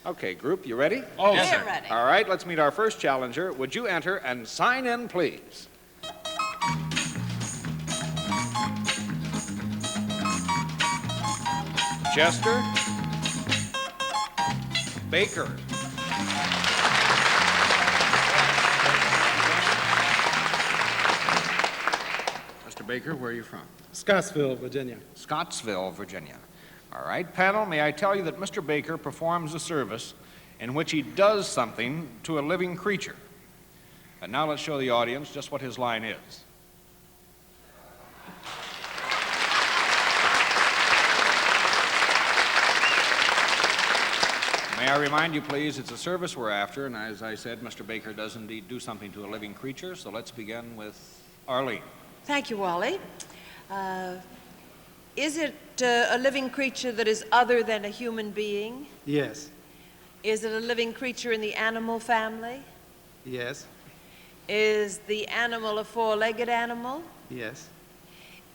Okay, group, you ready? Oh, Yes, sir. sir. Ready. All right, let's meet our first challenger. Would you enter and sign in, please? Chester Baker. Mr. Baker, where are you from? Scottsville, Virginia. Scottsville, Virginia. All right, panel, may I tell you that Mr. Baker performs a service in which he does something to a living creature. And now let's show the audience just what his line is. May I remind you, please, it's a service we're after, and as I said, Mr. Baker does indeed do something to a living creature, so let's begin with Arlene. Thank you, Wally. Is it a living creature that is other than a human being? Yes. Is it a living creature in the animal family? Yes. Is the animal a four-legged animal? Yes.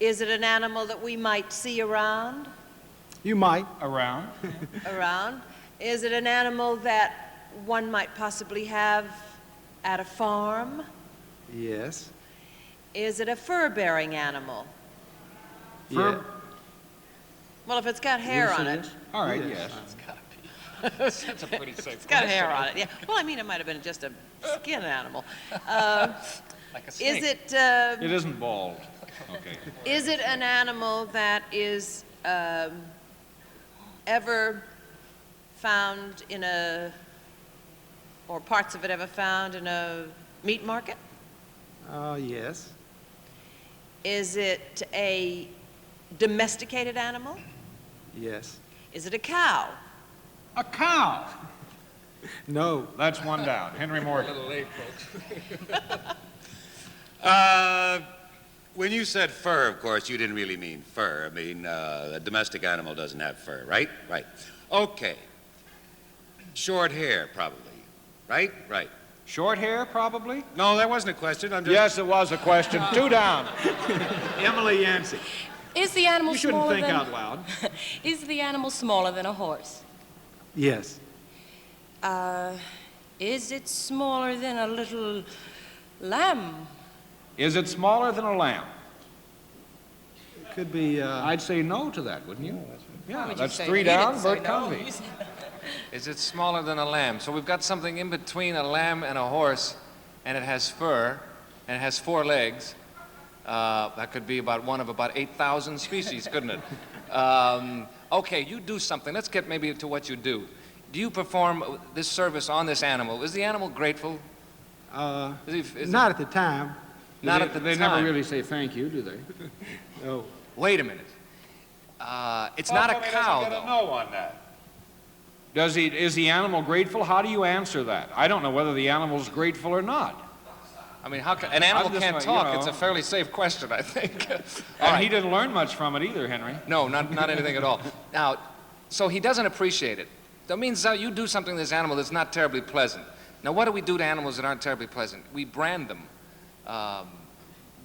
Is it an animal that we might see around? You might. Around. Around? Is it an animal that one might possibly have at a farm? Yes. Is it a fur-bearing animal? Yeah. Well, if it's got hair on it. All right, Yes. yes. That's a pretty safe It's got hair on it, yeah. Well, I mean, it might have been just a skin animal. Like a snake. It isn't bald. Okay. Is it an animal that is ever found in or parts of it ever found in a meat market? Yes. Is it a domesticated animal? Yes. Is it a cow? A cow. No. That's one down. Henry Morgan. When you said fur, of course, you didn't really mean fur. I mean, a domestic animal doesn't have fur, right? Right. Okay. Short hair, probably. Right? Right. Short hair, probably? No, that wasn't a question. I'm just... Yes, it was a question. Two down. Emily Yancey. Is the animal You shouldn't smaller think than... out loud. Is the animal smaller than a horse? Yes. Is it smaller than a little lamb? Is it smaller than a lamb? Could be, I'd say no to that, wouldn't you? Yeah, would you that's say? three You down. didn't say Bert no. Convey. You said- Is it smaller than a lamb? So we've got something in between a lamb and a horse, and it has fur, and it has 4 legs. That could be one of about 8,000 species, couldn't it? Okay, you do something. Let's get maybe to what you do. Do you perform this service on this animal? Is the animal grateful? Is not at the time. Not at the They time. never really say thank you, do they? No. Wait a minute. It's not a cow, though. no on that. Is the animal grateful? How do you answer that? I don't know whether the animal's grateful or not. I mean, an animal I'm just can't like, talk. you know. It's a fairly safe question, I think. All And right. he didn't learn much from it either, Henry. No, not anything at all. Now, so he doesn't appreciate it. That means you do something to this animal that's not terribly pleasant. Now, what do we do to animals that aren't terribly pleasant? We brand them.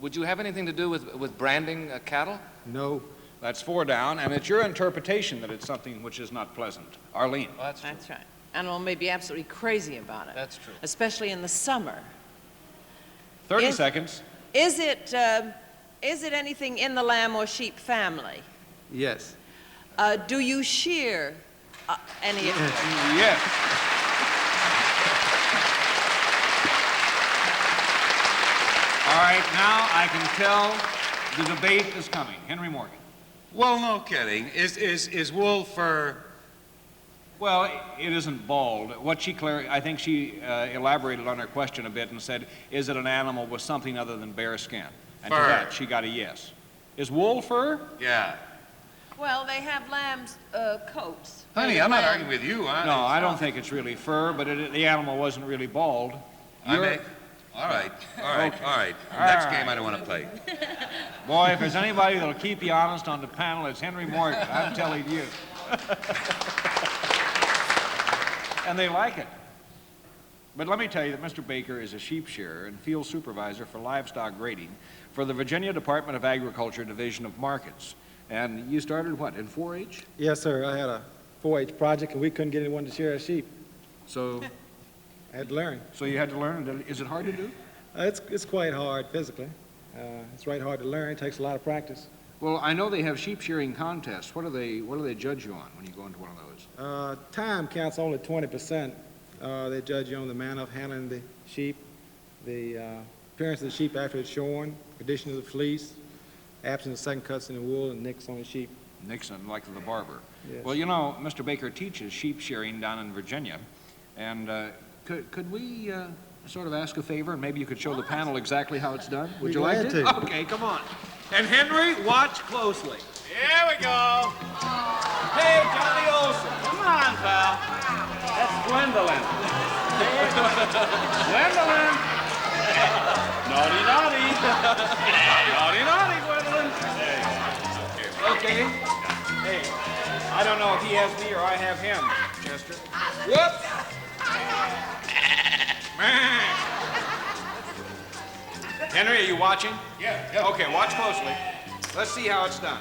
Would you have anything to do with branding cattle? No. That's 4 down, and it's your interpretation that it's something which is not pleasant. Arlene. Well, that's true. That's right. Animal may be absolutely crazy about it. That's true. Especially in the summer. 30 Is- seconds. Is it anything in the lamb or sheep family? Yes. Do you shear any of it? Yes. All right, now I can tell the debate is coming. Henry Morgan. Well, no kidding. Is wool fur... Well, it isn't bald. I think she elaborated on her question a bit and said, is it an animal with something other than bare skin? And to Fur. that, she got a yes. Is wool fur? Yeah. Well, they have lamb's coats. Honey, I'm not arguing with you. Huh? No, I don't think it's really fur, but the animal wasn't really bald. I You're- may... All right. All right. Okay. All right. All Next right. game I don't want to play. Boy, if there's anybody that'll keep you honest on the panel, it's Henry Morgan. I'm telling you. And they like it. But let me tell you that Mr. Baker is a sheep shearer and field supervisor for livestock grading for the Virginia Department of Agriculture Division of Markets. And you started what, in 4-H? Yes, sir. I had a 4-H project, and we couldn't get anyone to shear our sheep. So, I had to learn. so you had to learn. Is it hard to do? It's quite hard physically. It's right hard to learn. It takes a lot of practice. Well, I know they have sheep shearing contests. What do they judge you on when you go into one of those? Time counts only 20%. They judge you on the manner of handling the sheep, the appearance of the sheep after it's shorn, condition of the fleece, absence of second cuts in the wool, and nicks on the sheep. Nixon, like the barber. Yes. Well, you know, Mr. Baker teaches sheep shearing down in Virginia, and could we sort of ask a favor, and maybe you could show the panel exactly how it's done? Would Be you like glad to? to. Okay, come on. And Henry, watch closely. Here we go. Hey, Johnny Olson. Come on, pal. That's Gwendolyn. Gwendolyn. Naughty, naughty. Naughty, naughty, Gwendolyn. Okay. Hey, I don't know if he has me or I have him, Chester. Whoops. Henry, are you watching? Yeah. Okay, watch closely. Let's see how it's done.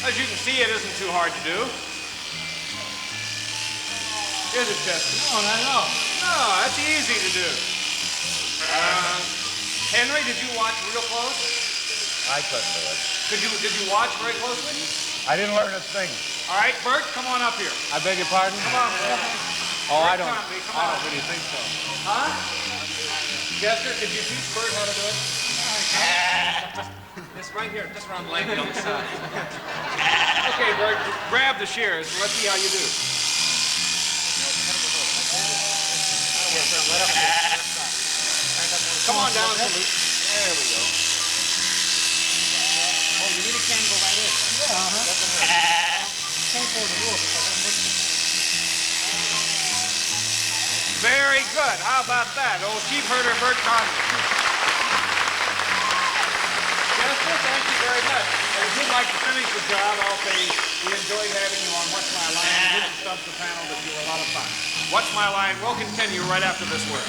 As you can see, it isn't too hard to do. Is it, Chester? No, not at all. No, that's easy to do. Henry, did you watch real close? I couldn't do it. Did you watch very closely? I didn't learn a thing. All right, Bert, come on up here. I beg your pardon? Come on, Bert. Oh, I Bert don't. Convey, come I on. don't really think so. Huh? Chester, did you teach Bert how to do it? This right here, just around length on the side. Okay, Bert, grab the shears and let's see how you do. Come on down, Salute. There we go. Oh, you really can go right in. Very good. How about that? Old sheep herder Bert Conley. Chester, thank you very much. And if you'd like to finish the job, I'll say we enjoyed having you on What's My Line. We didn't stump the panel, but you were a lot of fun. What's My Line will continue right after this word.